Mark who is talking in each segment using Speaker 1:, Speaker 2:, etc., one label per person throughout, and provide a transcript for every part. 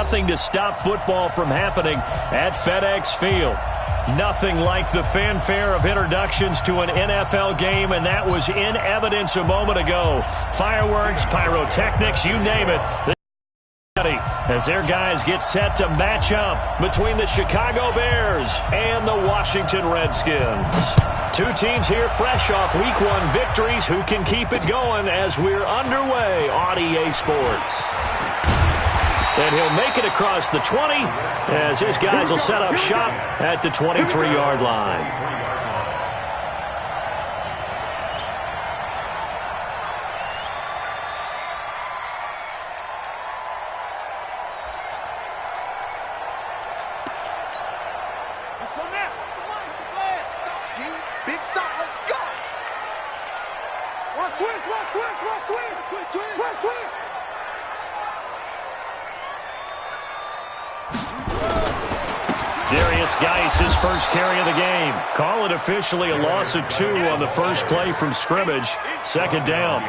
Speaker 1: nothing to stop football from happening at FedEx Field. Nothing like the fanfare of introductions to an NFL game, and that was in evidence a moment ago. Fireworks, pyrotechnics, you name it. As their guys get set to match up between the Chicago Bears and the Washington Redskins. Two teams here fresh off Week 1 victories. Who can keep it going as we're underway on EA Sports? And he'll make it across the 20 as his guys will set up shop at the 23-yard line. His first carry of the game. Call it officially a loss of 2 on the first play from scrimmage. Second down.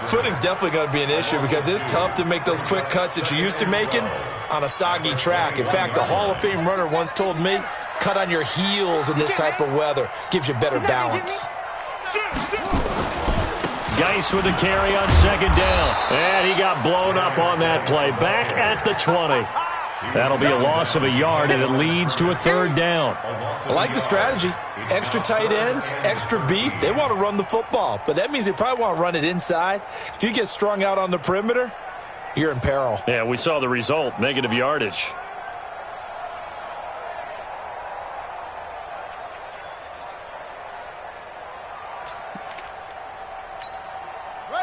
Speaker 2: Footing's definitely going to be an issue because it's tough to make those quick cuts that you're used to making on a soggy track. In fact, the Hall of Fame runner once told me, cut on your heels in this type of weather. Gives you better balance.
Speaker 1: Geis with a carry on second down. And he got blown up on that play. Back at the 20. That'll be a loss of a yard, and it leads to a third down.
Speaker 2: I like the strategy. Extra tight ends, extra beef. They want to run the football, but that means they probably want to run it inside. If you get strung out on the perimeter, you're in peril.
Speaker 1: Yeah, we saw the result, negative yardage.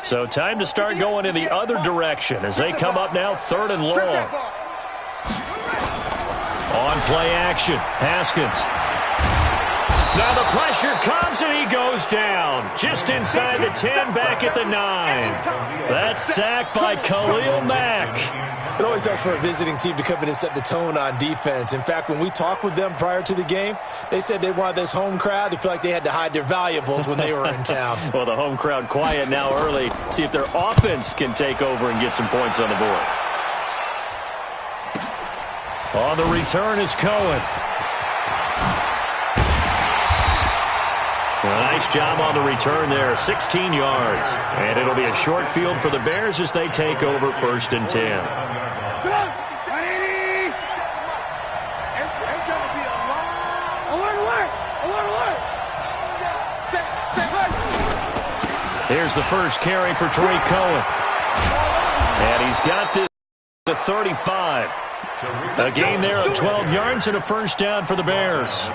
Speaker 1: So time to start going in the other direction as they come up now third and long. On play action, Haskins. Now the pressure comes and he goes down. Just inside the 10, back at the 9. That's sacked by Khalil Mack.
Speaker 2: It always helps for a visiting team to come in and set the tone on defense. In fact, when we talked with them prior to the game, they said they wanted this home crowd to feel like they had to hide their valuables when they were in town.
Speaker 1: Well, the home crowd quiet now early. See if their offense can take over and get some points on the board. On the return is Cohen. A nice job on the return there, 16 yards. And it'll be a short field for the Bears as they take over first and 10. Here's the first carry for Trey Cohen. And he's got this to 35. A gain there of 12 yards and a first down for the Bears.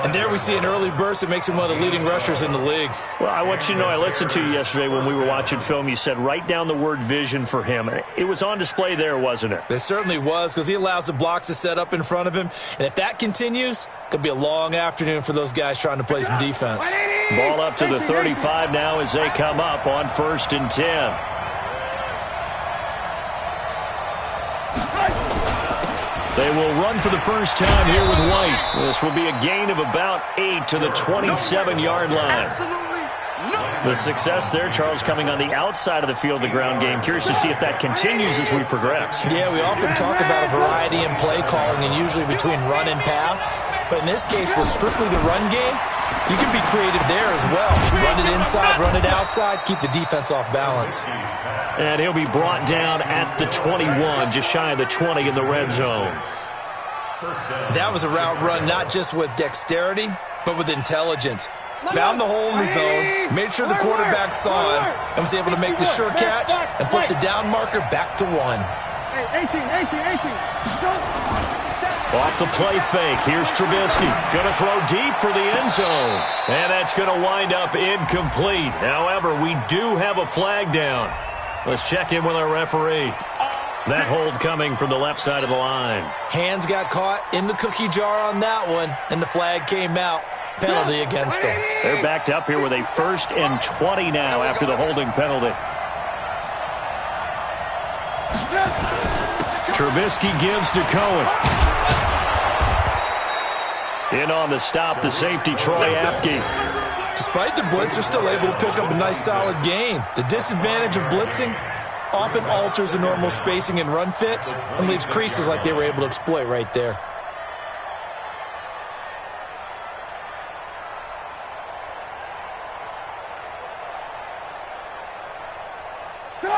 Speaker 2: And there we see an early burst that makes him one of the leading rushers in the league.
Speaker 1: Well, I want you to know, I listened to you yesterday when we were watching film. You said write down the word vision for him. It was on display there, wasn't it?
Speaker 2: It certainly was, because he allows the blocks to set up in front of him. And if that continues, it could be a long afternoon for those guys trying to play some defense.
Speaker 1: Ball up to the 35 now as they come up on first and 10. They will run for the first time here with White. This will be a gain of about 8 to the 27-yard line. The success there, Charles, coming on the outside of the field, the ground game. Curious to see if that continues as we progress.
Speaker 2: Yeah, we often talk about a variety in play calling and usually between run and pass. But in this case, with strictly the run game, you can be creative there as well. Run it inside, run it outside, keep the defense off balance.
Speaker 1: And he'll be brought down at the 21, just shy of the 20 in the red zone.
Speaker 2: That was a route run not just with dexterity, but with intelligence. Found the hole in the zone, made sure the quarterback saw him, and was able to make the sure catch and flip the down marker back to 1.
Speaker 3: 18.
Speaker 1: Off the play fake, here's Trubisky. Going to throw deep for the end zone. And that's going to wind up incomplete. However, we do have a flag down. Let's check in with our referee. That hold coming from the left side of the line.
Speaker 2: Hands got caught in the cookie jar on that one, and the flag came out. Penalty against them.
Speaker 1: They're backed up here with a 1st and 20 now after the holding penalty. Trubisky gives to Cohen. In on the stop, the safety, Troy Apke.
Speaker 2: Despite the blitz, they're still able to pick up a nice solid gain. The disadvantage of blitzing, often alters the normal spacing and run fits and leaves creases like they were able to exploit right there.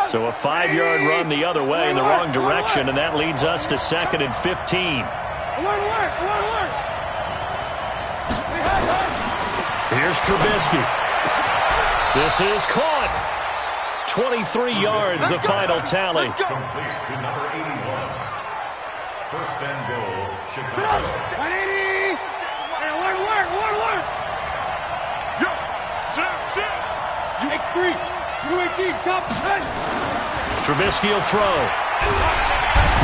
Speaker 1: So a 5-yard run the other way in the wrong direction, and that leads us to 2nd and 15. Here's Trubisky. This is caught. 23 yards, the final tally.
Speaker 3: Complete to number 81. First and goal, Chicago. 180. Work. Yo, sit. X3. U18, chop.
Speaker 1: Trubisky will throw.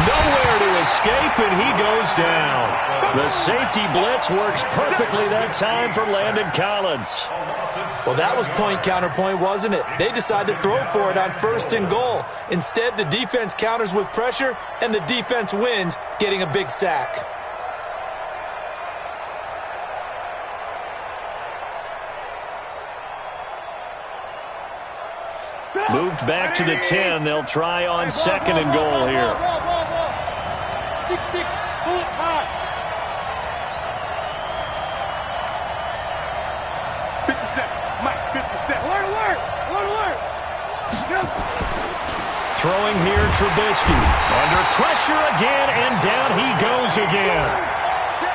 Speaker 1: Nowhere to escape, and he goes down. The safety blitz works perfectly that time for Landon Collins.
Speaker 2: Well, that was point counterpoint, wasn't it? They decided to throw for it on 1st and goal. Instead, the defense counters with pressure, and the defense wins, getting a big sack.
Speaker 1: Moved back to the 10. They'll try on 2nd and goal here.
Speaker 3: 6, pull it hard. 57, Mike, 57. Work.
Speaker 1: Throwing here, Trubisky. Under pressure again, and down he goes again.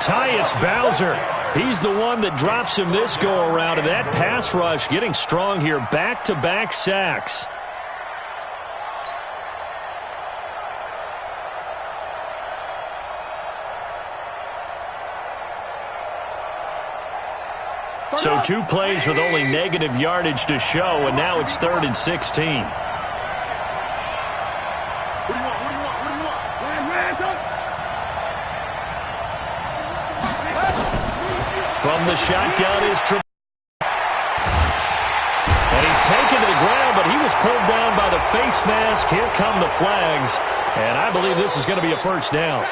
Speaker 1: Tyus Bowser. He's the one that drops him this go-around, and that pass rush getting strong here. Back-to-back sacks. So 2 plays with only negative yardage to show, and now it's 3rd and 16.
Speaker 3: What do you want?
Speaker 1: From the shotgun is Trubisky. And he's taken to the ground, but he was pulled down by the face mask. Here come the flags. And I believe this is going to be a first down.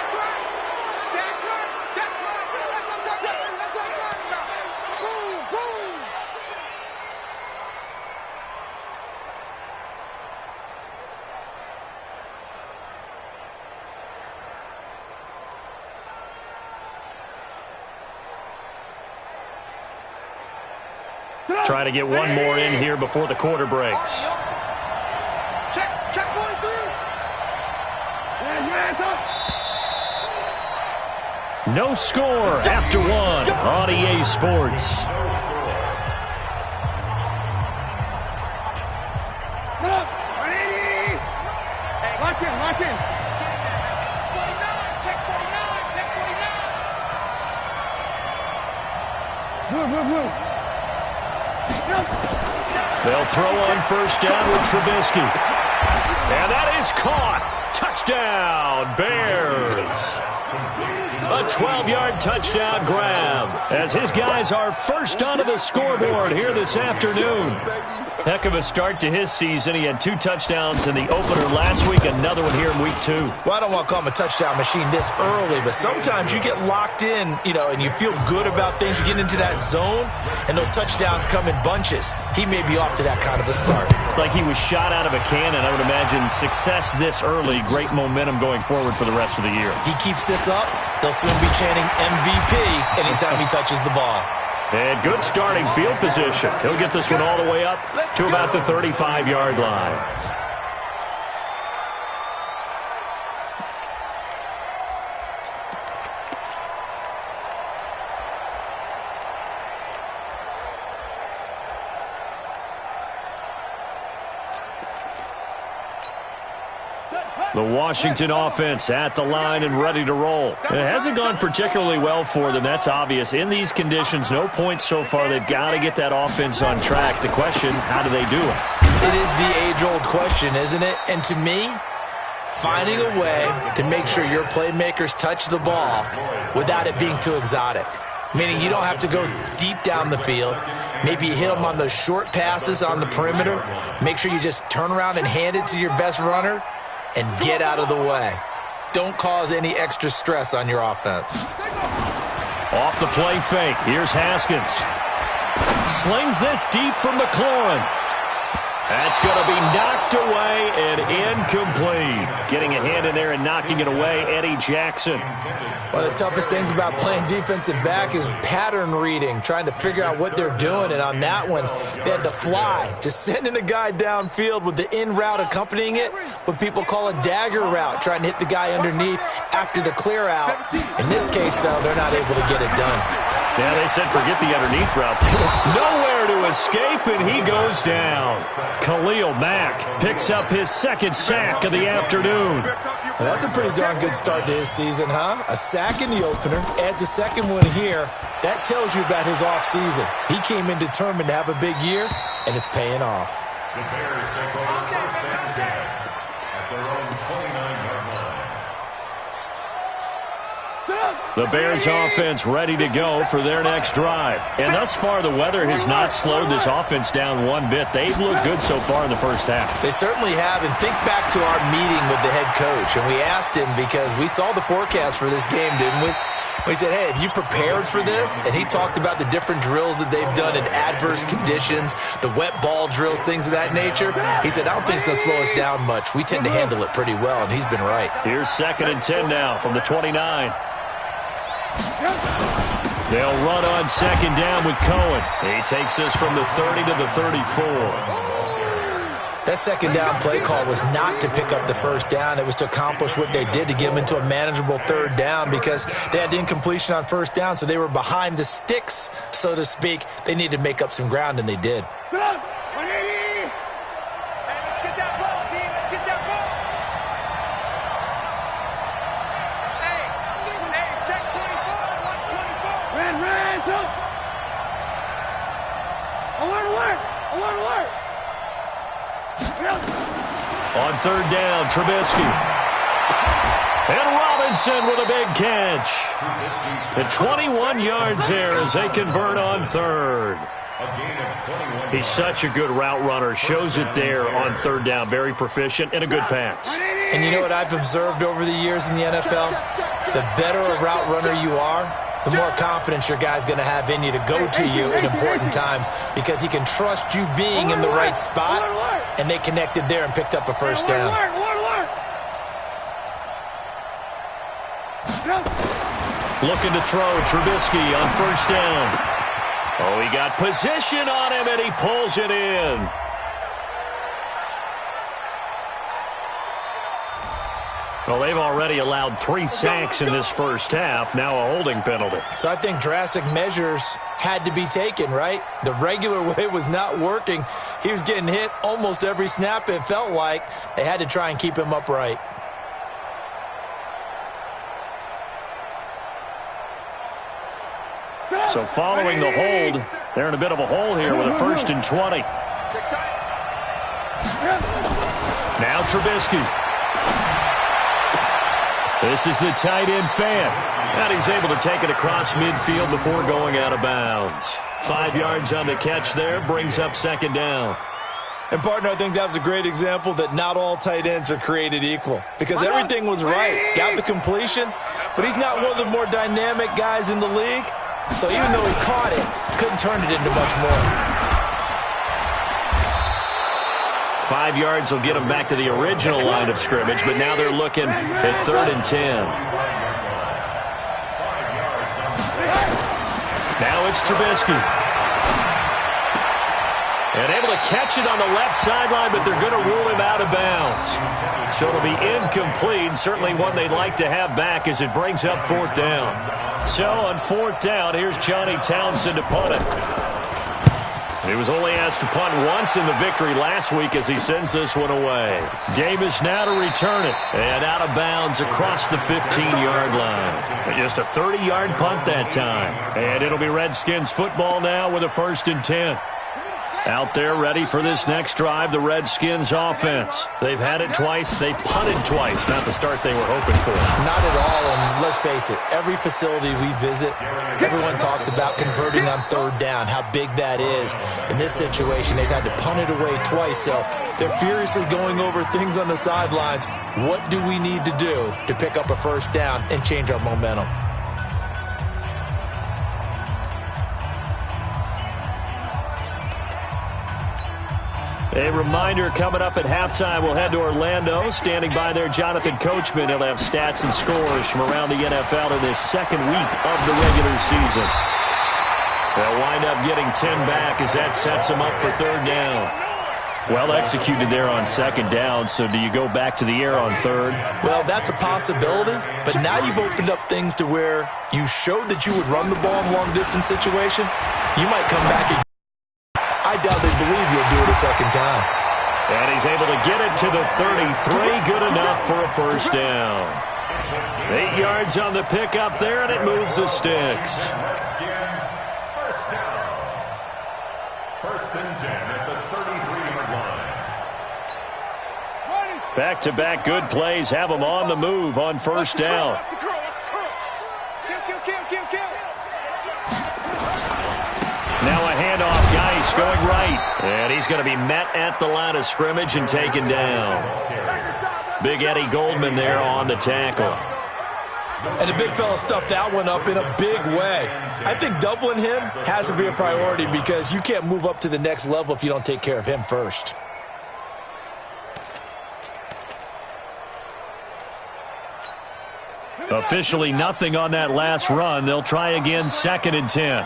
Speaker 1: Try to get one more in here before the quarter breaks.
Speaker 3: Check 43.
Speaker 1: No score after 1 on EA Sports.
Speaker 3: Lock in. Check 49. Move.
Speaker 1: They'll throw on first down with Trubisky. And that is caught. Touchdown, Bears. A 12-yard touchdown grab as his guys are first onto the scoreboard here this afternoon. Heck of a start to his season. He had 2 touchdowns in the opener last week, another one here in week 2.
Speaker 2: Well, I don't want to call him a touchdown machine this early, but sometimes you get locked in, and you feel good about things. You get into that zone, and those touchdowns come in bunches. He may be off to that kind of a start.
Speaker 1: It's like he was shot out of a cannon. I would imagine success this early, great momentum going forward for the rest of the year.
Speaker 2: He keeps this up, they'll soon be chanting MVP anytime he touches the ball.
Speaker 1: And good starting field position. He'll get this one all the way up to about the 35-yard line. The Washington offense at the line and ready to roll. It hasn't gone particularly well for them. That's obvious. In these conditions, no points so far. They've got to get that offense on track. The question, how do they do it?
Speaker 2: It is the age-old question, isn't it? And to me, finding a way to make sure your playmakers touch the ball without it being too exotic. Meaning you don't have to go deep down the field. Maybe you hit them on those short passes on the perimeter. Make sure you just turn around and hand it to your best runner and get out of the way. Don't cause any extra stress on your offense.
Speaker 1: Off the play fake. Here's Haskins. Slings this deep for McLaurin. That's going to be knocked away and incomplete. Getting a hand in there and knocking it away, Eddie Jackson.
Speaker 2: One of the toughest things about playing defensive back is pattern reading, trying to figure out what they're doing. And on that one, they had the fly, just sending a guy downfield with the in route accompanying it, what people call a dagger route, trying to hit the guy underneath after the clear out. In this case, though, they're not able to get it done.
Speaker 1: Yeah, they said forget the underneath route. Nowhere to escape, and he goes down. Khalil Mack picks up his second sack of the afternoon.
Speaker 2: Well, that's a pretty darn good start to his season, huh? A sack in the opener, adds a second one here. That tells you about his offseason. He came in determined to have a big year, and it's paying off.
Speaker 4: The Bears take over first and 10 at their own 29-yard line.
Speaker 1: The Bears offense ready to go for their next drive. And thus far, the weather has not slowed this offense down one bit. They've looked good so far in the first half.
Speaker 2: They certainly have. And think back to our meeting with the head coach. And we asked him because we saw the forecast for this game, didn't we? We said, hey, have you prepared for this? And he talked about the different drills that they've done in adverse conditions, the wet ball drills, things of that nature. He said, I don't think it's going to slow us down much. We tend to handle it pretty well, and he's been right.
Speaker 1: Here's 2nd and 10 now from the 29. They'll run on 2nd down with Cohen. He takes us from the 30 to the 34.
Speaker 2: That 2nd down play call was not to pick up the first down. It was to accomplish what they did to get them into a manageable 3rd down because they had incompletion on 1st down, so they were behind the sticks, so to speak. They needed to make up some ground, and they did.
Speaker 1: On 3rd down, Trubisky. And Robinson with a big catch. At 21 yards there as they convert on 3rd. He's such a good route runner. Shows it there on 3rd down. Very proficient and a good pass.
Speaker 2: And you know what I've observed over the years in the NFL? The better a route runner you are, the more confidence your guy's going to have in you to go to you in important times because he can trust you being in the right spot, and they connected there and picked up a first down.
Speaker 1: Looking to throw Trubisky on 1st down. Oh, he got position on him, and he pulls it in. Well, they've already allowed 3 sacks in this first half, now a holding penalty.
Speaker 2: So I think drastic measures had to be taken, right? The regular way was not working. He was getting hit almost every snap, it felt like. They had to try and keep him upright.
Speaker 1: So following the hold, they're in a bit of a hole here with a 1st and 20. Now Trubisky. This is the tight end fan. And he's able to take it across midfield before going out of bounds. 5 yards on the catch there, brings up 2nd down.
Speaker 2: And, partner, I think that was a great example that not all tight ends are created equal. Because everything was right. Got the completion, but he's not one of the more dynamic guys in the league. So even though he caught it, couldn't turn it into much more.
Speaker 1: 5 yards will get them back to the original line of scrimmage, but now they're looking at 3rd and 10. Now it's Trubisky. And able to catch it on the left sideline, but they're going to rule him out of bounds. So it'll be incomplete, certainly one they'd like to have back as it brings up 4th down. So on 4th down, here's Johnny Townsend to punt it. He was only asked to punt once in the victory last week as he sends this one away. Davis now to return it. And out of bounds across the 15-yard line. Just a 30-yard punt that time. And it'll be Redskins football now with a 1st and 10. Out there ready for this next drive, the Redskins offense. They've had it twice. They've punted twice. Not the start they were hoping for.
Speaker 2: Not at all, and let's face it, every facility we visit, everyone talks about converting on 3rd down, how big that is. In this situation, they've had to punt it away twice, so they're furiously going over things on the sidelines. What do we need to do to pick up a 1st down and change our momentum?
Speaker 1: A reminder coming up at halftime, we'll head to Orlando. Standing by there, Jonathan Coachman. He'll have stats and scores from around the NFL in this second week of the regular season. They'll wind up getting 10 back as that sets them up for third down. Well executed there on second down, so do you go back to the air on third?
Speaker 2: Well, that's a possibility, but now you've opened up things to where you showed that you would run the ball in a long-distance situation. You might come back and I doubt they believe you'll do it a second time.
Speaker 1: And he's able to get it to the 33, good enough for a first down. 8 yards on the pickup there, and it moves the sticks.
Speaker 4: First and 10 at the 33-yard line.
Speaker 1: Back-to-back good plays have them on the move on first down. Now a handoff, Geis going right. And he's going to be met at the line of scrimmage and taken down. Big Eddie Goldman there on the tackle.
Speaker 2: And the big fella stuffed that one up in a big way. I think doubling him has to be a priority because you can't move up to the next level if you don't take care of him first.
Speaker 1: Officially nothing on that last run. They'll try again, second and 10.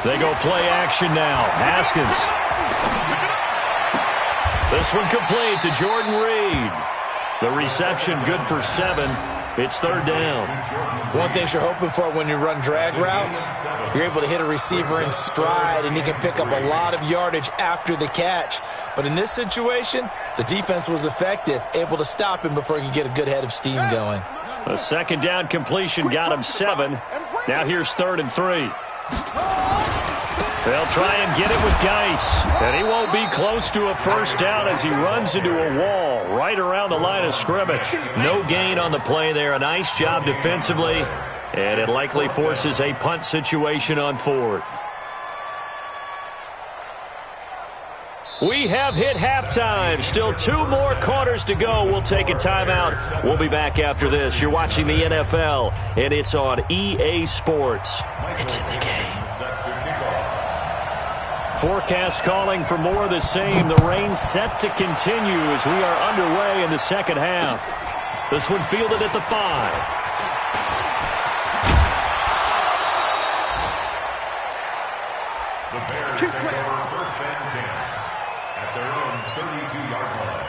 Speaker 1: They go play action now. Haskins. This one complete to Jordan Reed. The reception good for 7. It's third down.
Speaker 2: One thing you're hoping for when you run drag routes, you're able to hit a receiver in stride and he can pick up a lot of yardage after the catch. But in this situation, the defense was effective, able to stop him before he could get a good head of steam going.
Speaker 1: A second down completion got him 7. Now here's third and 3. They'll try and get it with Geis. And he won't be close to a first down as he runs into a wall right around the line of scrimmage. No gain on the play there. A nice job defensively. And it likely forces a punt situation on fourth. We have hit halftime. Still 2 more quarters to go. We'll take a timeout. We'll be back after this. You're watching the NFL, and it's on EA Sports. It's in the game. Forecast calling for more of the same. The rain set to continue as we are underway in the second half. This one fielded at the 5.
Speaker 4: The Bears take over first and 10 at their own 32-yard line.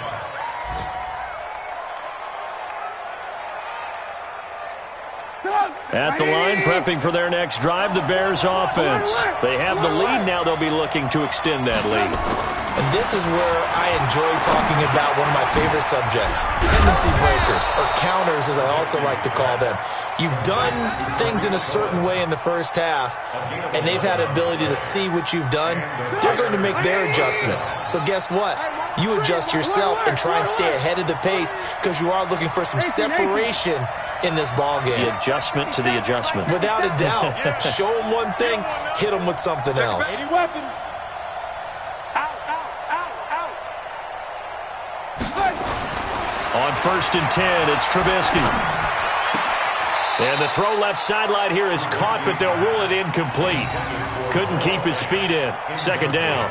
Speaker 1: At the line, prepping for their next drive, the Bears offense. They have the lead now. They'll be looking to extend that lead.
Speaker 2: And this is where I enjoy talking about one of my favorite subjects, tendency breakers, or counters as I also like to call them. You've done things in a certain way in the first half, and they've had an ability to see what you've done. They're going to make their adjustments. So guess what? You adjust yourself and try and stay ahead of the pace because you are looking for some separation in this ball game.
Speaker 1: The adjustment to the adjustment.
Speaker 2: Without a doubt. Show them one thing, hit them with something else.
Speaker 1: On first and 10, it's Trubisky. And the throw left sideline here is caught, but they'll rule it incomplete. Couldn't keep his feet in. Second down.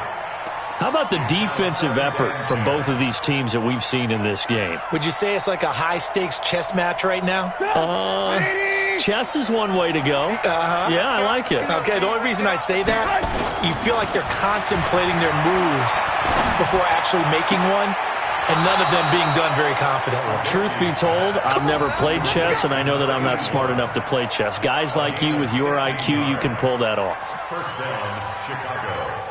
Speaker 1: How about the defensive effort from both of these teams that we've seen in this game?
Speaker 2: Would you say it's like a high-stakes chess match right now?
Speaker 1: Chess is one way to go. Yeah, I like it.
Speaker 2: Okay, the only reason I say that, you feel like they're contemplating their moves before actually making one, and none of them being done very confidently.
Speaker 1: Truth be told, I've never played chess, and I know that I'm not smart enough to play chess. Guys like you with your IQ, you can pull that off.
Speaker 4: First down, Chicago.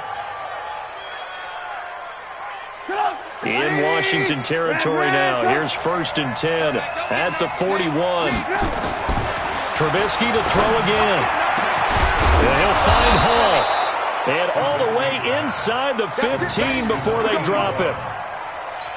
Speaker 1: In Washington territory now. Here's first and 10 at the 41. Trubisky to throw again. And he'll find Hall. And all the way inside the 15 before they drop it.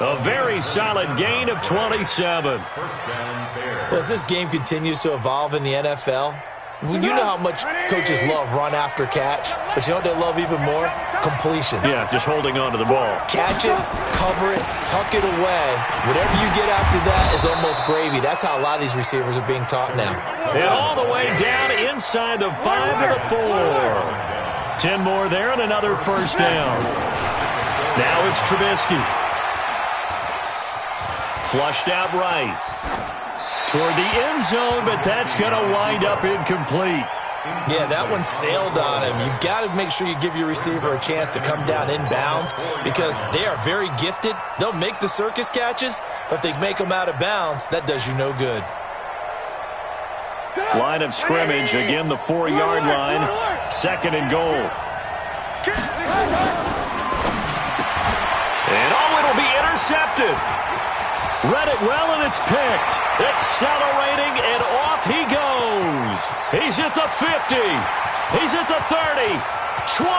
Speaker 1: A very solid gain of 27.
Speaker 2: Well, as this game continues to evolve in the NFL, you know how much coaches love run after catch, but you know what they love even more? Completion.
Speaker 1: Yeah, just holding on to the ball.
Speaker 2: Catch it, cover it, tuck it away. Whatever you get after that is almost gravy. That's how a lot of these receivers are being taught now.
Speaker 1: And all the way down inside the 5 to the 4. 10 more there and another first down. Now it's Trubisky. Flushed out right. Toward the end zone, but that's going to wind up incomplete.
Speaker 2: Yeah, that one sailed on him. You've got to make sure you give your receiver a chance to come down inbounds because they are very gifted. They'll make the circus catches, but if they make them out of bounds, that does you no good.
Speaker 1: Line of scrimmage, again the 4-yard line. 2nd and goal. And it'll be intercepted. Read it well, and it's picked. Accelerating, and off he goes. He's at the 50. He's at the 30, 20,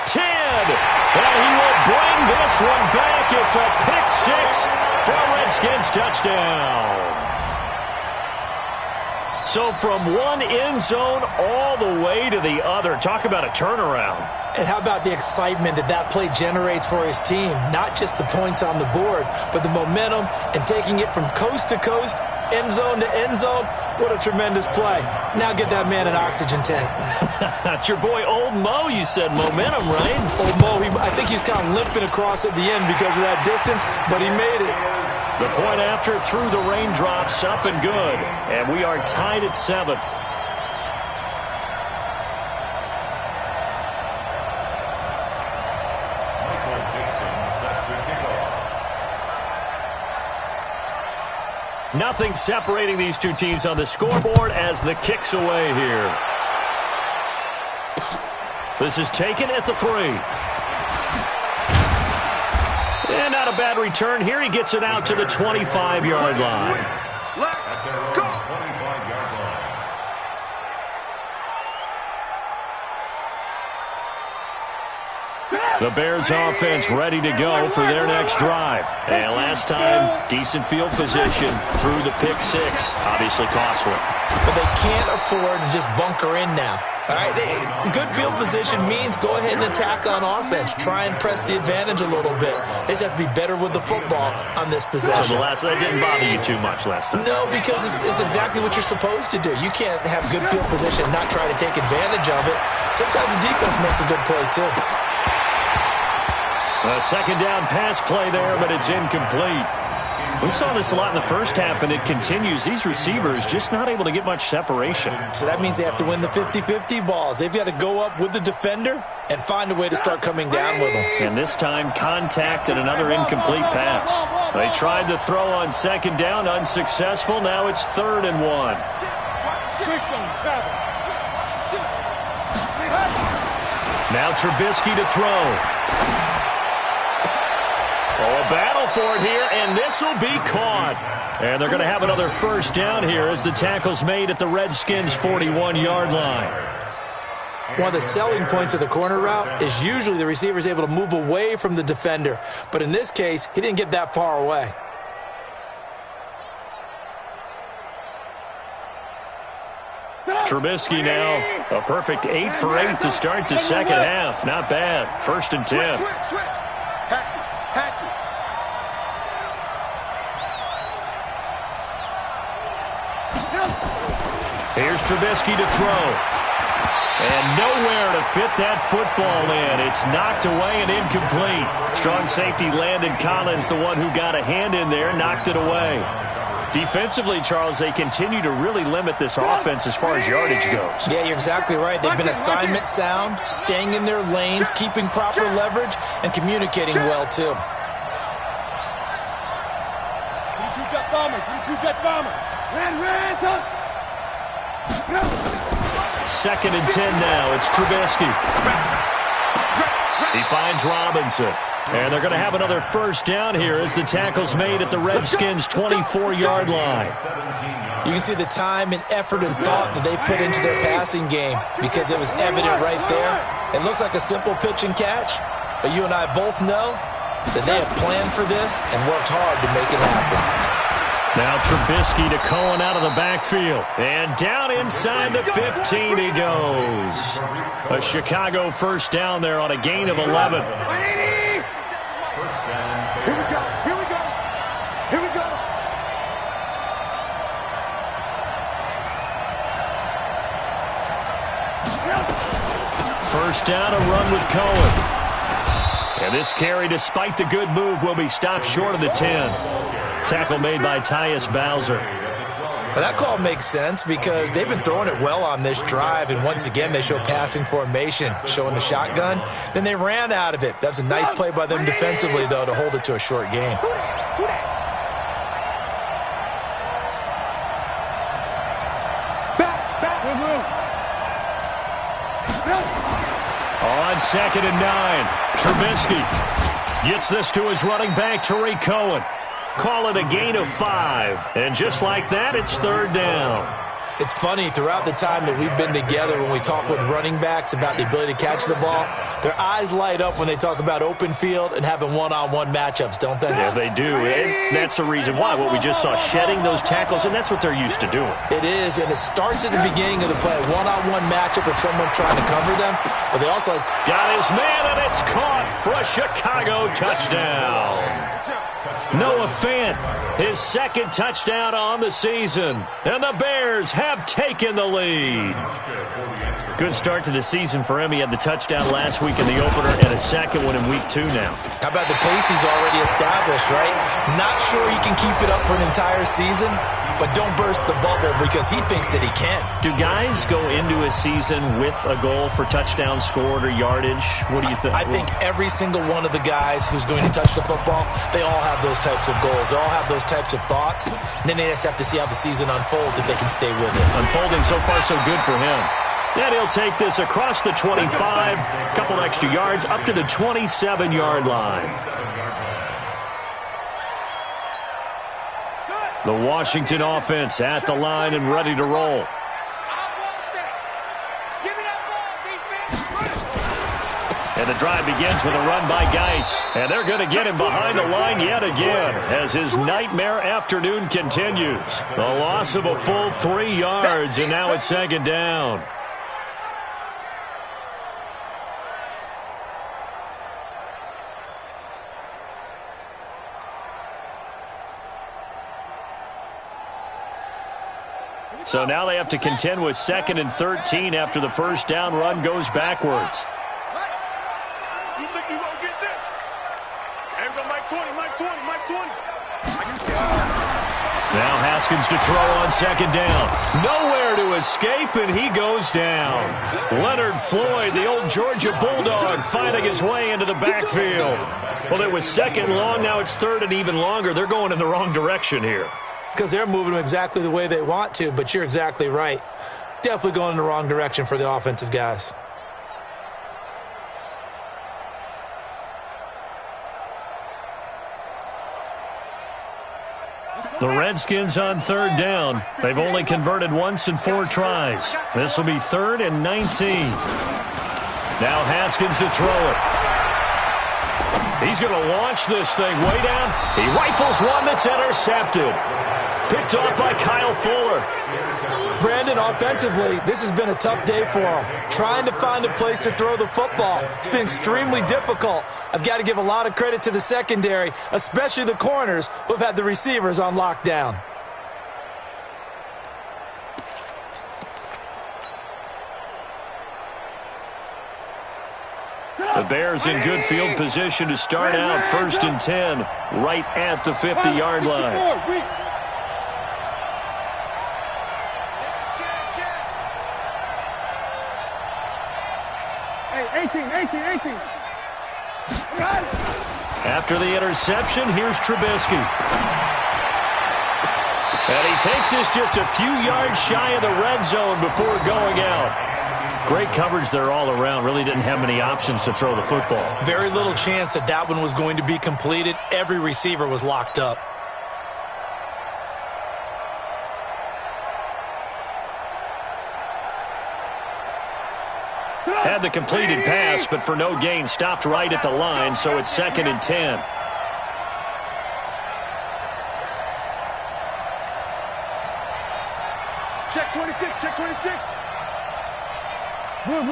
Speaker 1: 10. And he will bring this one back. It's a pick six for a Redskins touchdown. So from one end zone all the way to the other. Talk about a turnaround.
Speaker 2: And how about the excitement that play generates for his team? Not just the points on the board, but the momentum and taking it from coast to coast, end zone to end zone. What a tremendous play. Now get that man an oxygen tank.
Speaker 1: It's your boy Old Mo, you said. Momentum, right?
Speaker 2: Old Mo, I think he's kind of limping across at the end because of that distance, but he made it.
Speaker 1: The point after through the raindrops, up and good. And we are tied at 7. Nothing separating these two teams on the scoreboard as the kick's away here. This is taken at the 3. And not a bad return here. He gets it out to the 25-yard line.
Speaker 3: Let's go.
Speaker 1: The Bears offense ready to go for their next drive. And last time, decent field position through the pick six. Obviously costly.
Speaker 2: But they can't afford to just bunker in now. All right, good field position means go ahead and attack on offense. Try and press the advantage a little bit. They just have to be better with the football on this possession.
Speaker 1: So that didn't bother you too much last time?
Speaker 2: No, because it's exactly what you're supposed to do. You can't have good field position and not try to take advantage of it. Sometimes the defense makes a good play, too.
Speaker 1: A second down pass play there, but it's incomplete. We saw this a lot in the first half, and it continues. These receivers just not able to get much separation.
Speaker 2: So that means they have to win the 50-50 balls. They've got to go up with the defender and find a way to start coming down with them.
Speaker 1: And this time, contact and another incomplete pass. They tried to throw on second down, unsuccessful. Now it's 3rd and 1. Now Trubisky to throw. Oh, a battle for it here, and this will be caught. And they're going to have another first down here as the tackle's made at the Redskins' 41-yard line.
Speaker 2: One of the selling points of the corner route is usually the receiver is able to move away from the defender. But in this case, he didn't get that far away.
Speaker 1: Trubisky now, a perfect 8 for 8 to start the second half. Not bad. 1st and 10.
Speaker 3: Switch. Hatchet.
Speaker 1: Here's Trubisky to throw. And nowhere to fit that football in. It's knocked away and incomplete. Strong safety Landon Collins, the one who got a hand in there, knocked it away. Defensively, Charles, they continue to really limit this offense as far as yardage goes.
Speaker 2: Yeah, you're exactly right. They've been assignment sound, staying in their lanes, keeping proper leverage, and communicating well, too.
Speaker 3: 22-jet bomber. Ran.
Speaker 1: 2nd and 10 now. It's Trubisky. He finds Robinson. And they're going to have another first down here as the tackle's made at the Redskins' 24-yard line.
Speaker 2: You can see the time and effort and thought that they put into their passing game because it was evident right there. It looks like a simple pitch and catch, but you and I both know that they have planned for this and worked hard to make it happen.
Speaker 1: Now Trubisky to Cohen out of the backfield. And down inside the 15 he goes. A Chicago first down there on a gain of 11.
Speaker 3: Here we go.
Speaker 1: First down, a run with Cohen. And this carry, despite the good move, will be stopped short of the 10. Tackle made by Tyus Bowser.
Speaker 2: Well, that call makes sense because they've been throwing it well on this drive, and once again they show passing formation, showing the shotgun. Then they ran out of it. That's a nice play by them defensively, though, to hold it to a short game.
Speaker 1: On 2nd and 9, Trubisky gets this to his running back, Tariq Cohen. Call it a gain of 5. And just like that, it's 3rd down.
Speaker 2: It's funny, throughout the time that we've been together, when we talk with running backs about the ability to catch the ball, their eyes light up when they talk about open field and having one-on-one matchups, don't they?
Speaker 1: Yeah, they do. And that's the reason why. What we just saw, shedding those tackles, and that's what they're used to doing.
Speaker 2: It is, and it starts at the beginning of the play. One-on-one matchup if someone's trying to cover them, but they also
Speaker 1: got his man, and it's caught for a Chicago touchdown. Noah Fant, his 2nd touchdown on the season. And the Bears have taken the lead. Good start to the season for him. He had the touchdown last week in the opener and a 2nd one in week 2 now.
Speaker 2: How about the pace he's already established, right? Not sure he can keep it up for an entire season, but don't burst the bubble because he thinks that he can.
Speaker 1: Do guys go into a season with a goal for touchdown scored or yardage? What do you think?
Speaker 2: I think every single one of the guys who's going to touch the football, they all have those types of goals. They all have those types of thoughts. And then they just have to see how the season unfolds if they can stay with it.
Speaker 1: Unfolding so far so good for him. And he'll take this across the 25, a couple extra yards, up to the 27-yard line. The Washington offense at the line and ready to roll. And the drive begins with a run by Geis. And they're going to get him behind the line yet again as his nightmare afternoon continues. The loss of a full 3 yards, and now it's 2nd down. So now they have to contend with 2nd and 13 after the first down run goes backwards.
Speaker 3: You think you gonna get this? Here we go, Mike 20, Mike 20, Mike 20.
Speaker 1: Now Haskins to throw on 2nd down. Nowhere to escape, and he goes down. Leonard Floyd, the old Georgia Bulldog, finding his way into the backfield. Well, it was 2nd long. Now it's 3rd and even longer. They're going in the wrong direction here.
Speaker 2: Because they're moving them exactly the way they want to, but you're exactly right. Definitely going in the wrong direction for the offensive guys.
Speaker 1: The Redskins on 3rd down. They've only converted once in 4 tries. This will be 3rd and 19. Now Haskins to throw it. He's going to launch this thing way down. He rifles one that's intercepted. Picked off by Kyle Fuller.
Speaker 2: Brandon, offensively, this has been a tough day for him. Trying to find a place to throw the football. It's been extremely difficult. I've got to give a lot of credit to the secondary, especially the corners who have had the receivers on lockdown.
Speaker 1: The Bears in good field position to start out 1st and 10, right at the 50-yard line.
Speaker 3: Hey, 18.
Speaker 1: After the interception, here's Trubisky. And he takes this just a few yards shy of the red zone before going out. Great coverage there all around. Really didn't have many options to throw the football.
Speaker 2: Very little chance that that one was going to be completed. Every receiver was locked up.
Speaker 1: Had the completed pass, but for no gain, stopped right at the line, so it's 2nd and 10.
Speaker 3: Check 26, check 26. Blue.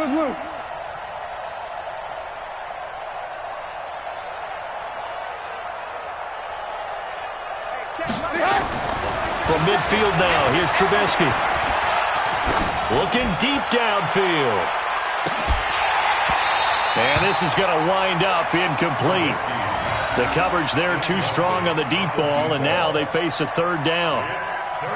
Speaker 1: From midfield now, here's Trubisky. Looking deep downfield. And this is going to wind up incomplete. The coverage there too strong on the deep ball, and now they face a third down.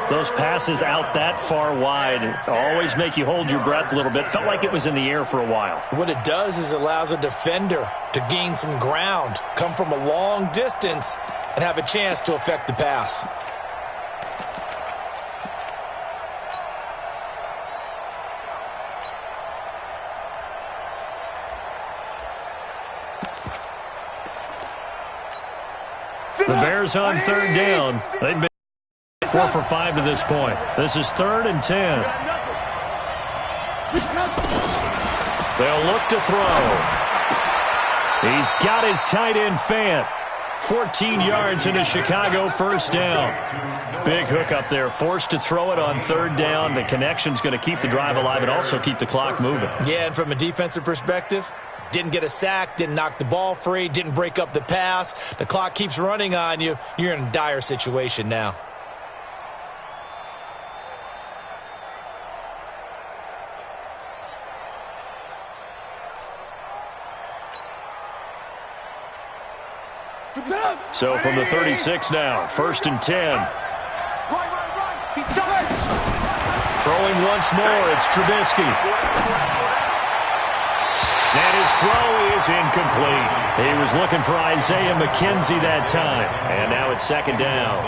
Speaker 1: Those passes out that far wide always make you hold your breath a little bit. Felt like it was in the air for a while.
Speaker 2: What it does is allows a defender to gain some ground, come from a long distance, and have a chance to affect the pass.
Speaker 1: The Bears on third down. They've been 4 for 5 to this point. This is 3rd and 10. They'll look to throw. He's got his tight end Fant. 14 yards into Chicago, first down. Big hook up there, forced to throw it on third down. The connection's going to keep the drive alive and also keep the clock moving.
Speaker 2: Yeah, and from a defensive perspective, didn't get a sack, didn't knock the ball free, didn't break up the pass. The clock keeps running on you. You're in a dire situation now.
Speaker 1: So from the 36 now, 1st and 10. Throwing once more, it's Trubisky. And his throw is incomplete. He was looking for Isaiah McKenzie that time. And now it's 2nd down.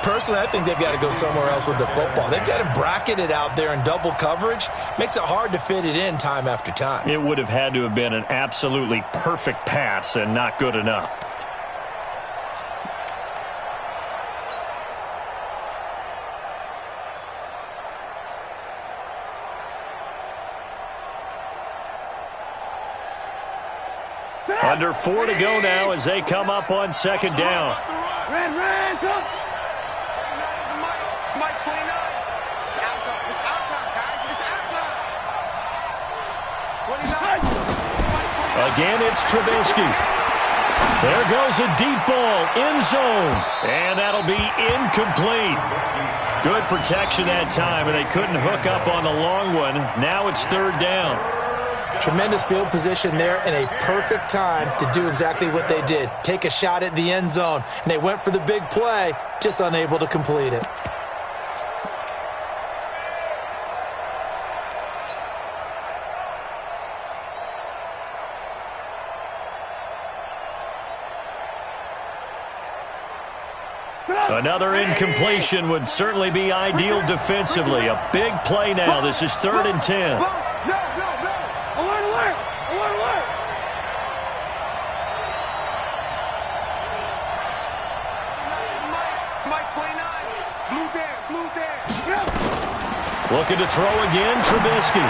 Speaker 2: Personally, I think they've got to go somewhere else with the football. They've got to bracket it out there in double coverage. Makes it hard to fit it in time after time.
Speaker 1: It would have had to have been an absolutely perfect pass and not good enough. Under 4 to go now as they come up on 2nd down.
Speaker 3: Ran, go. Mike 29. It's out time. It's out time, guys. It's out time. 29.
Speaker 1: Again, it's Trubisky. There goes a deep ball, end zone. And that'll be incomplete. Good protection that time, and they couldn't hook up on the long one. Now it's 3rd down.
Speaker 2: Tremendous field position there and a perfect time to do exactly what they did. Take a shot at the end zone. And they went for the big play, just unable to complete it.
Speaker 1: Another incompletion would certainly be ideal defensively. A big play now. This is 3rd and 10. Looking to throw again, Trubisky.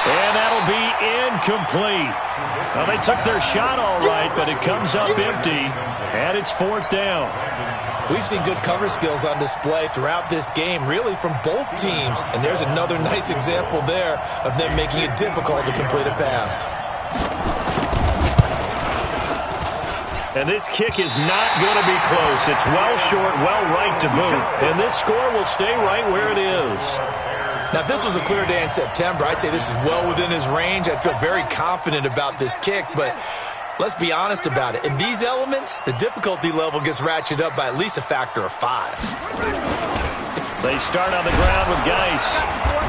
Speaker 1: And that'll be incomplete. Well, they took their shot all right, but it comes up empty, and it's 4th down.
Speaker 2: We've seen good cover skills on display throughout this game, really from both teams. And there's another nice example there of them making it difficult to complete a pass.
Speaker 1: And this kick is not going to be close. It's well short, well right to boot. And this score will stay right where it is.
Speaker 2: Now, if this was a clear day in September, I'd say this is well within his range. I'd feel very confident about this kick, but let's be honest about it. In these elements, the difficulty level gets ratcheted up by at least a factor of 5.
Speaker 1: They start on the ground with Geis.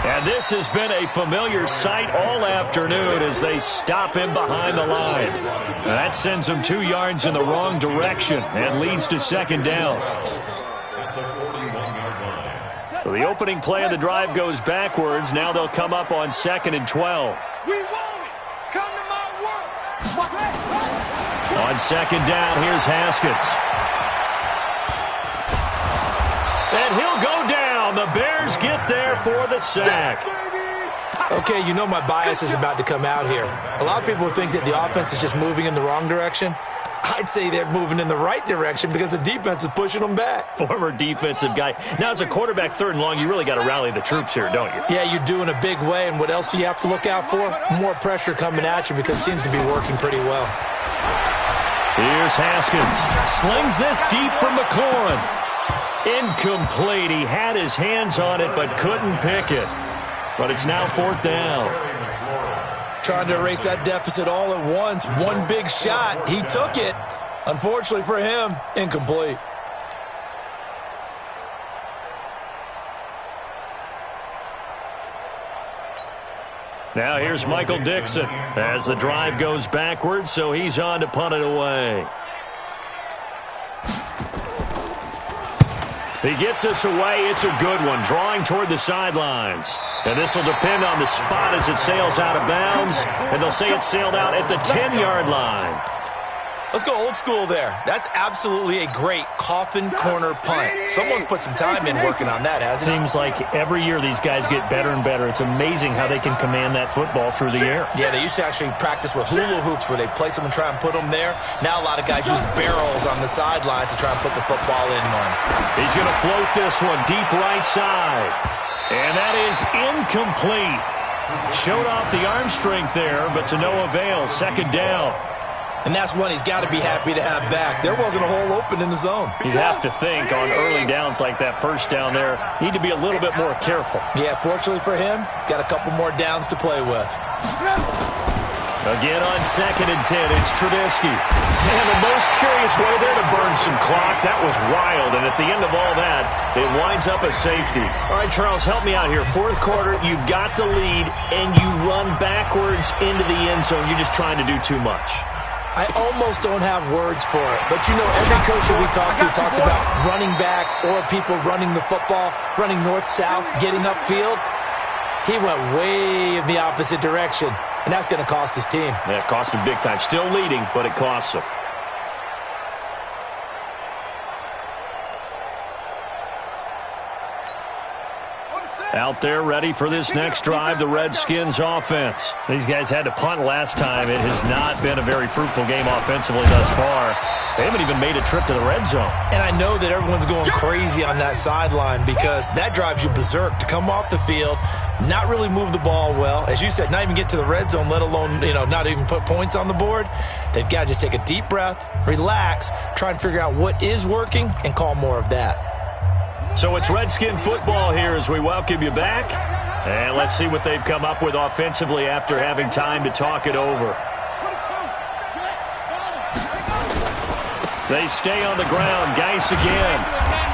Speaker 1: And this has been a familiar sight all afternoon as they stop him behind the line. And that sends him 2 yards in the wrong direction and leads to 2nd down. So the opening play of the drive goes backwards. Now they'll come up on 2nd and 12.
Speaker 3: We want it. Come to my work.
Speaker 1: On 2nd down, here's Haskins. And he'll go down. The Bears get there for the sack.
Speaker 2: Okay, you know my bias is about to come out here. A lot of people think that the offense is just moving in the wrong direction. I'd say they're moving in the right direction because the defense is pushing them back.
Speaker 1: Former defensive guy. Now, as a quarterback, 3rd and long, you really got to rally the troops here, don't you?
Speaker 2: Yeah, you're doing a big way, and what else do you have to look out for? More pressure coming at you because it seems to be working pretty well.
Speaker 1: Here's Haskins. Slings this deep from McLaurin. Incomplete. He had his hands on it but couldn't pick it. But it's now 4th down.
Speaker 2: trying to erase that deficit all at once. One big shot. He took it. Unfortunately for him, incomplete.
Speaker 1: Now here's Michael Dixon as the drive goes backwards, so he's on to punt it away. He gets us away. It's a good one, drawing toward the sidelines. And this will depend on the spot as it sails out of bounds, and they'll say it sailed out at the 10-yard line.
Speaker 2: Let's go old school there. That's absolutely a great coffin corner punt. Someone's put some time in working on that, hasn't it?
Speaker 1: Seems like every year these guys get better and better. It's amazing how they can command that football through the air.
Speaker 2: Yeah, they used to actually practice with hula hoops where they place them and try and put them there. Now a lot of guys use barrels on the sidelines to try and put the football in one.
Speaker 1: He's going to float this one deep right side. And that is incomplete. Showed off the arm strength there, but to no avail. Second down.
Speaker 2: And that's one he's got to be happy to have back. There wasn't a hole open in the zone.
Speaker 1: You'd have to think on early downs like that first down there, need to be a little bit more careful.
Speaker 2: Yeah, fortunately for him, got a couple more downs to play with.
Speaker 1: Again on 2nd and 10, it's Trubisky. And the most curious way there to burn some clock. That was wild, and at the end of all that, it winds up a safety. All right, Charles, help me out here. Fourth quarter, you've got the lead, and you run backwards into the end zone. You're just trying to do too much.
Speaker 2: I almost don't have words for it. But, you know, every coach that we talk to talks about running backs or people running the football, running north-south, getting upfield. He went way in the opposite direction, and that's going to cost his team.
Speaker 1: Yeah, it cost him big time. Still leading, but it costs him. Out there ready for this next drive, the Redskins offense. These guys had to punt last time. It has not been a very fruitful game offensively thus far. They haven't even made a trip to the red zone.
Speaker 2: And I know that everyone's going crazy on that sideline because that drives you berserk to come off the field, not really move the ball well. As you said, not even get to the red zone, let alone, not even put points on the board. They've got to just take a deep breath, relax, try and figure out what is working, and call more of that.
Speaker 1: So it's Redskin football here as we welcome you back. And let's see what they've come up with offensively after having time to talk it over. They stay on the ground. Geis again.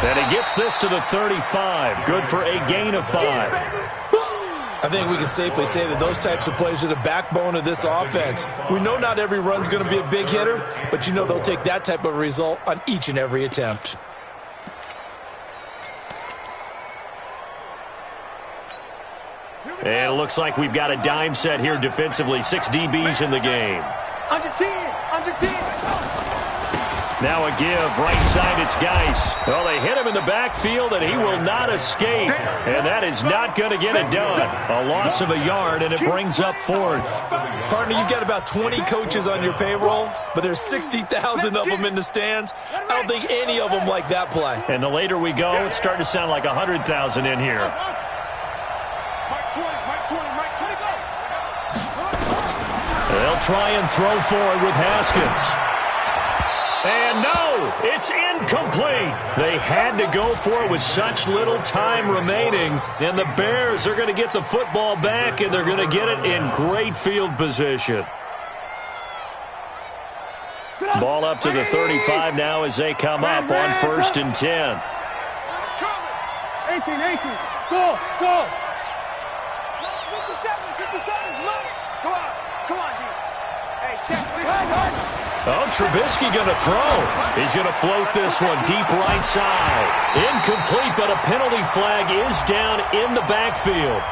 Speaker 1: And he gets this to the 35. Good for a gain of 5.
Speaker 2: I think we can safely say that those types of plays are the backbone of this offense. We know not every run's going to be a big hitter, but you know they'll take that type of result on each and every attempt.
Speaker 1: And it looks like we've got a dime set here defensively. 6 DBs in the game.
Speaker 3: Under 10.
Speaker 1: Now a give. Right side, it's Geis. Well, they hit him in the backfield, and he will not escape. And that is not going to get it done. A loss of a yard, and it brings up 4th.
Speaker 2: Partner, you've got about 20 coaches on your payroll, but there's 60,000 of them in the stands. I don't think any of them like that play.
Speaker 1: And the later we go, it's starting to sound like 100,000 in here. They'll try and throw forward with Haskins. And no, it's incomplete. They had to go for it with such little time remaining. And the Bears are going to get the football back, and they're going to get it in great field position. Ball up to the 35 now as they come up on 1st and 10.
Speaker 3: 18. Go. 57. Come on, D. Hey, check.
Speaker 1: Oh, Trubisky going to throw. He's going to float this one deep right side. Incomplete, but a penalty flag is down in the backfield.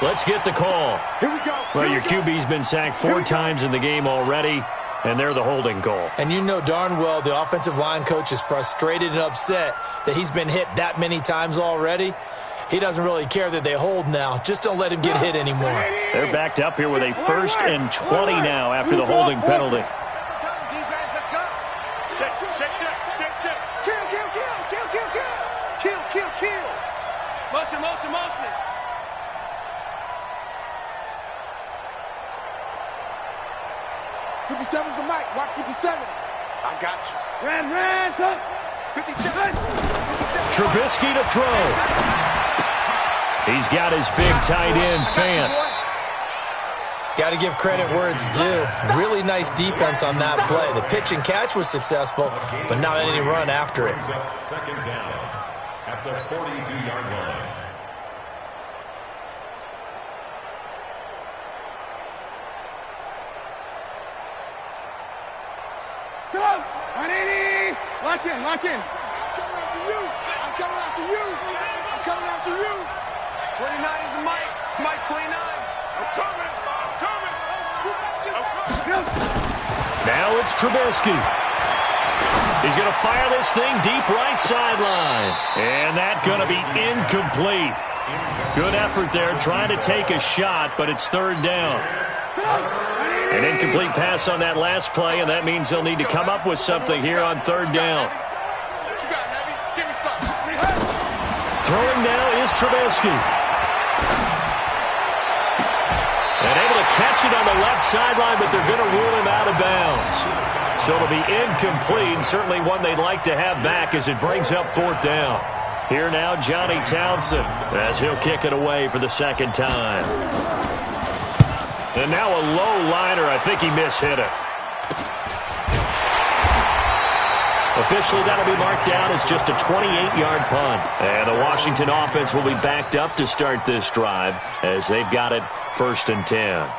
Speaker 1: Let's get the call.
Speaker 3: Here we go.
Speaker 1: Well, your QB's been sacked 4 times in the game already, and they're the holding call.
Speaker 2: And you know darn well the offensive line coach is frustrated and upset that he's been hit that many times already. He doesn't really care that they hold now. Just don't let him get hit anymore.
Speaker 1: They're backed up here with a 1st and 20 now after the holding penalty.
Speaker 3: Motion. 57's the mic. Watch 57. I got you. Ran. 57.
Speaker 1: Trubisky to throw. He's got his big tight end, Fant.
Speaker 2: Got to give credit where it's due. Really nice defense on that play. The pitch and catch was successful, but not any run after it.
Speaker 4: Second down at the 42-yard line.
Speaker 3: Come on, 180. Lock in, lock in. I'm coming after you. I'm coming after you. 29 is the mic. Mike 29. I'm coming.
Speaker 1: Now it's Trubisky. He's going to fire this thing deep right sideline. And that's going to be incomplete. Good effort there trying to take a shot, but it's third down. An incomplete pass on that last play, and that means they'll need to come up with something here on third down. Throwing now is Trubisky. And able to catch it on the left sideline, but they're going to rule him out of bounds. So it'll be incomplete, and certainly one they'd like to have back as it brings up fourth down. Here now, Johnny Townsend, as he'll kick it away for the second time. And now a low liner. I think he mishit it. Officially, that'll be marked down as just a 28-yard punt. And the Washington offense will be backed up to start this drive as they've got it first and 10.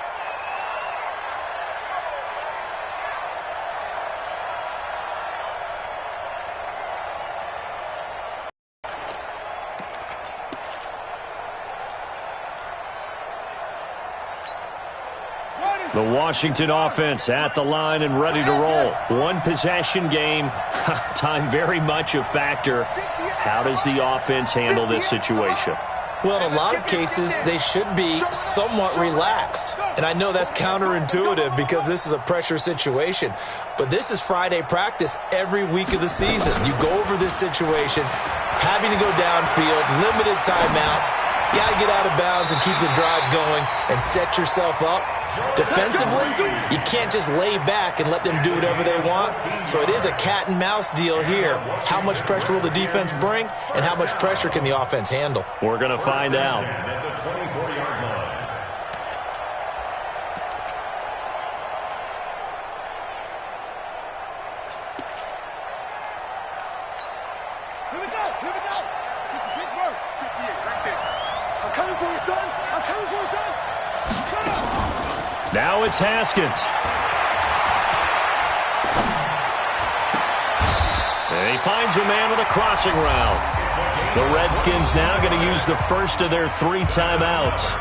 Speaker 1: The Washington offense at the line and ready to roll. One possession game. Time very much a factor. How does the offense handle this situation?
Speaker 2: Well, in a lot of cases, they should be somewhat relaxed. And I know that's counterintuitive because this is a pressure situation. But this is Friday practice every week of the season. You go over this situation, having to go downfield, limited timeouts, got to get out of bounds and keep the drive going and set yourself up. Defensively, you can't just lay back and let them do whatever they want. So it is a cat and mouse deal here. How much pressure will the defense bring, and how much pressure can the offense handle?
Speaker 1: We're going to find out.
Speaker 4: At the 24-yard line.
Speaker 3: Here we go. Pittsburgh. 58, right there. I'm coming for you, son. I'm coming for you, son. Shut up.
Speaker 1: Now it's Haskins. And he finds a man with a crossing route. The Redskins now going to use the first of their 3 timeouts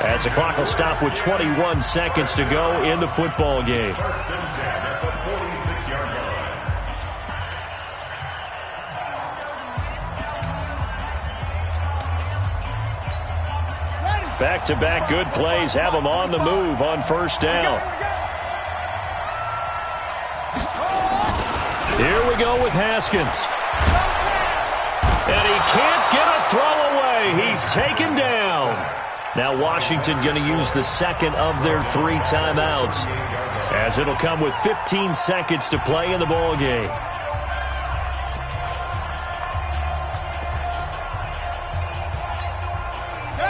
Speaker 1: as the clock will stop with 21 seconds to go in the football game.
Speaker 4: First and 10 at the 46-yard line.
Speaker 1: Back-to-back good plays have them on the move on first down. Here we go with Haskins. And he can't get a throw away. He's taken down. Now Washington going to use the second of their 3 timeouts as it'll come with 15 seconds to play in the ball game.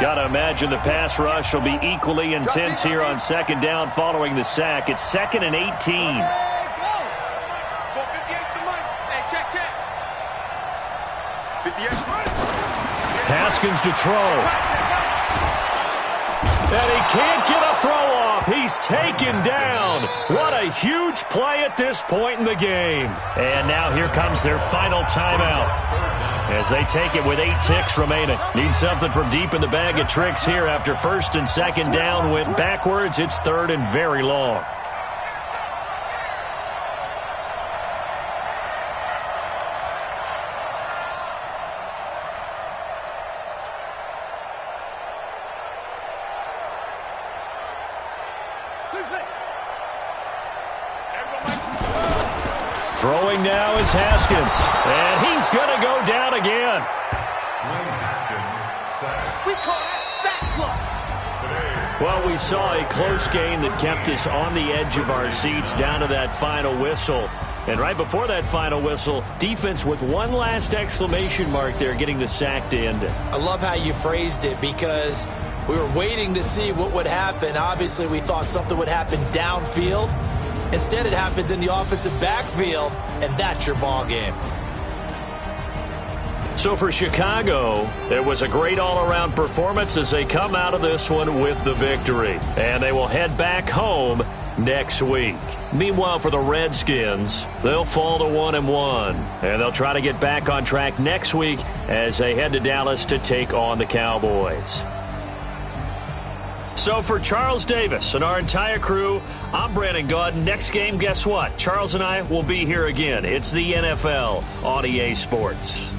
Speaker 1: Got to imagine the pass rush will be equally intense here on second down following the sack. It's 2nd and 18.
Speaker 3: Go 58 to the mic. Hey, check. 58.
Speaker 1: Haskins to throw. And he can't get a throw off. He's taken down. What a huge play at this point in the game. And now here comes their final timeout as they take it with 8 ticks remaining. Need something from deep in the bag of tricks here after first and second down went backwards. It's third and very long. Throwing now is Haskins. And he's going to go down again.
Speaker 3: We call that sack block.
Speaker 1: Well, we saw a close game that kept us on the edge of our seats down to that final whistle. And right before that final whistle, defense with one last exclamation mark there getting the sack to end it.
Speaker 2: I love how you phrased it because We were waiting to see what would happen. Obviously, we thought something would happen downfield. Instead, it happens in the offensive backfield, and that's your ball game.
Speaker 1: So for Chicago, it was a great all-around performance as they come out of this one with the victory. And they will head back home next week. Meanwhile, for the Redskins, they'll fall to 1-1. And they'll try to get back on track next week as they head to Dallas to take on the Cowboys. So for Charles Davis and our entire crew, I'm Brandon Gaudin. Next game, guess what? Charles and I will be here again. It's the NFL on EA Sports.